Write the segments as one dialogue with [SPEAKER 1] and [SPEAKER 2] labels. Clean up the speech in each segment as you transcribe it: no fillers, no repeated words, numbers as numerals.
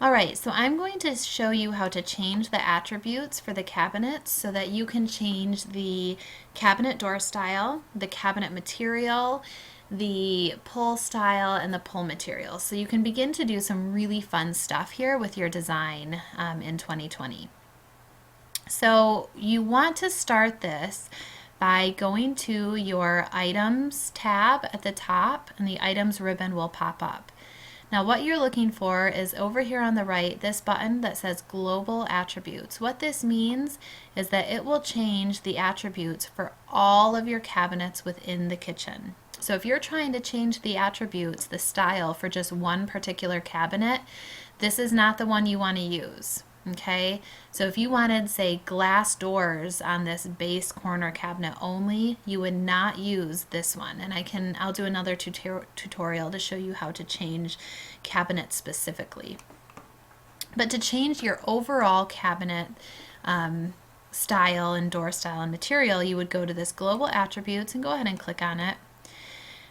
[SPEAKER 1] All right, so I'm going to show you how to change the attributes for the cabinets so that you can change the cabinet door style, the cabinet material, the pull style, and the pull material. So you can begin to do some really fun stuff here with your design in 2020. So you want to start this by going to your items tab at the top, and the items ribbon will pop up. Now what you're looking for is over here on the right, this button that says global attributes. What this means is that it will change the attributes for all of your cabinets within the kitchen. So if you're trying to change the attributes, the style for just one particular cabinet, this is not the one you want to use. Okay, so if you wanted, say, glass doors on this base corner cabinet only, you would not use this one. And I'll do another tutorial to show you how to change cabinets specifically. But to change your overall cabinet style and door style and material, you would go to this global attributes and go ahead and click on it.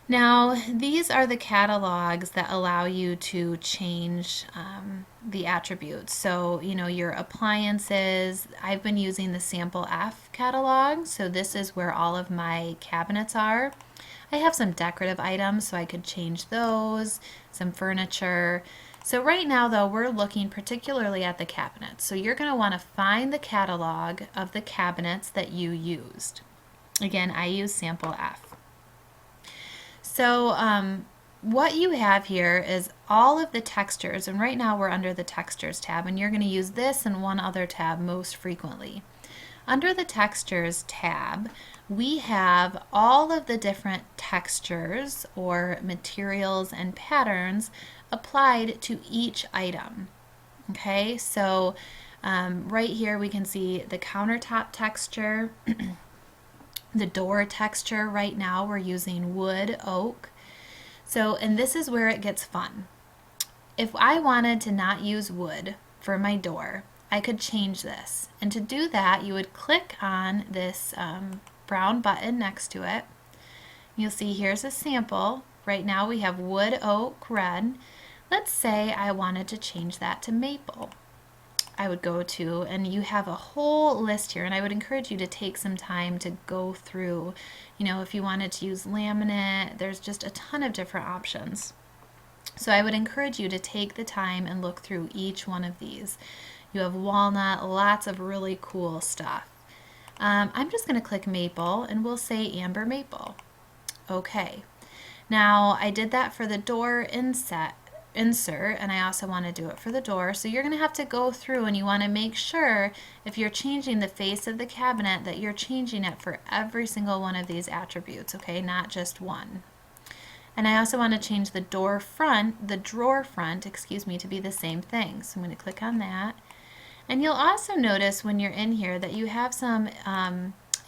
[SPEAKER 1] Now, these are the catalogs that allow you to change the attributes. So, your appliances, I've been using the Sample F catalog, so this is where all of my cabinets are. I have some decorative items, so I could change those, some furniture. So right now, though, we're looking particularly at the cabinets. So you're going to want to find the catalog of the cabinets that you used. Again, I use Sample F. So what you have here is all of the textures, and right now we're under the textures tab, and you're going to use this and one other tab most frequently. Under the textures tab, we have all of the different textures or materials and patterns applied to each item. Okay, so right here we can see the countertop texture, the door texture. Right now we're using wood, oak. So, and this is where it gets fun. If I wanted to not use wood for my door, I could change this. And to do that, you would click on this brown button next to it. You'll see here's a sample. Right now we have wood, oak, red. Let's say I wanted to change that to maple. I would go to, and you have a whole list here, and I would encourage you to take some time to go through, if you wanted to use laminate, there's just a ton of different options. So I would encourage you to take the time and look through each one of these. You have walnut, lots of really cool stuff. I'm just going to click maple, and we'll say amber maple. Okay. Now I did that for the door insert, and I also want to do it for the door. So you're going to have to go through, and you want to make sure if you're changing the face of the cabinet that you're changing it for every single one of these attributes, okay, not just one. And I also want to change the drawer front, to be the same thing. So I'm going to click on that. And you'll also notice when you're in here that you have some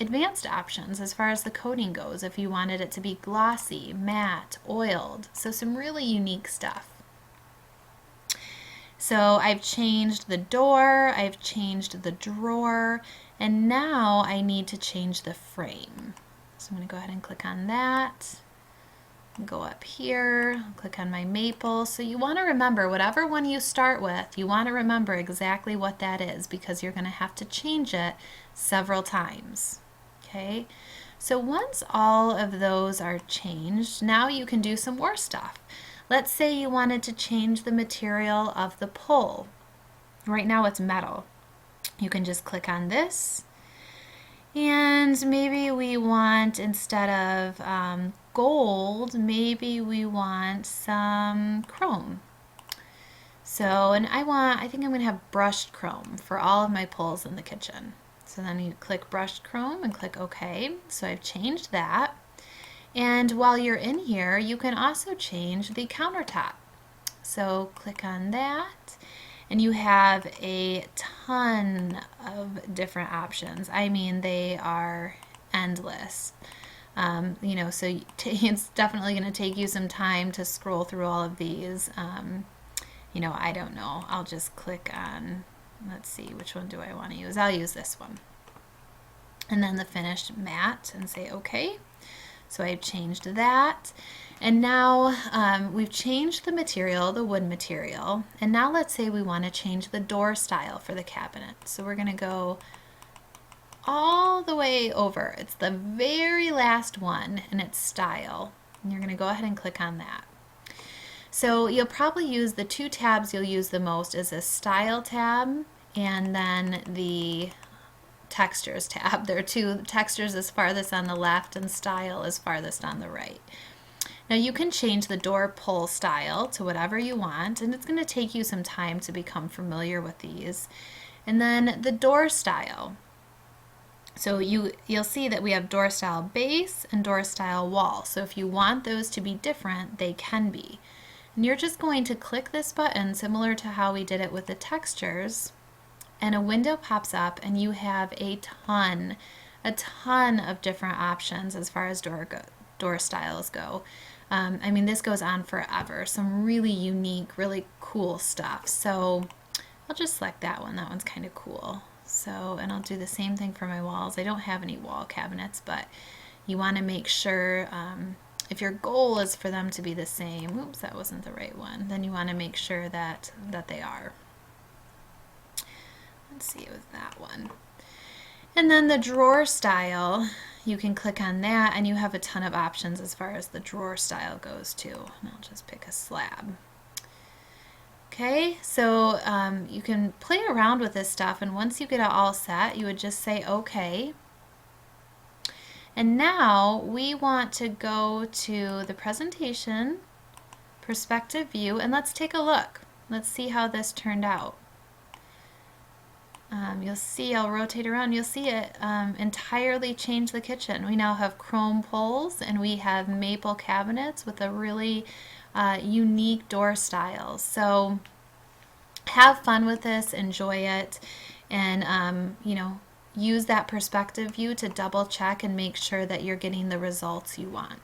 [SPEAKER 1] advanced options as far as the coating goes, if you wanted it to be glossy, matte, oiled. So some really unique stuff. So I've changed the door, I've changed the drawer, and now I need to change the frame. So I'm going to go ahead and click on that. Go up here, click on my maple. So you want to remember whatever one you start with, you want to remember exactly what that is because you're going to have to change it several times. Okay, so once all of those are changed, now you can do some more stuff. Let's say you wanted to change the material of the pull. Right now it's metal. You can just click on this, and maybe we want, instead of gold, maybe we want some chrome. So, and I think I'm going to have brushed chrome for all of my pulls in the kitchen. So then you click brushed chrome and click OK. So I've changed that. And while you're in here, you can also change the countertop. So click on that, and you have a ton of different options. I mean, they are endless. So it's definitely going to take you some time to scroll through all of these. I don't know. I'll just click on, let's see, which one do I want to use? I'll use this one. And then the finished matte and say OK. So I've changed that. And now we've changed the material, the wood material. And now let's say we want to change the door style for the cabinet. So we're going to go all the way over. It's the very last one, and it's style. And you're going to go ahead and click on that. So you'll probably use the two tabs you'll use the most is a style tab and then the textures tab. There are two. Textures is farthest on the left and style is farthest on the right. Now you can change the door pull style to whatever you want, and it's going to take you some time to become familiar with these. And then the door style. So you'll see that we have door style base and door style wall. So if you want those to be different, they can be. And you're just going to click this button similar to how we did it with the textures, and a window pops up and you have a ton of different options as far as door styles go. I mean, this goes on forever. Some really unique, really cool stuff. So I'll just select that one. That one's kind of cool. So, and I'll do the same thing for my walls. I don't have any wall cabinets, but you want to make sure if your goal is for them to be the same, oops, that wasn't the right one, then you want to make sure that they are. Let's see, it was that one. And then the drawer style, you can click on that and you have a ton of options as far as the drawer style goes too. And I'll just pick a slab. Okay, so you can play around with this stuff, and once you get it all set, you would just say okay. And now we want to go to the presentation, perspective view, and let's take a look. Let's see how this turned out. You'll see, I'll rotate around, you'll see it entirely change the kitchen. We now have chrome pulls and we have maple cabinets with a really unique door style. So have fun with this, enjoy it, and you know, use that perspective view to double check and make sure that you're getting the results you want.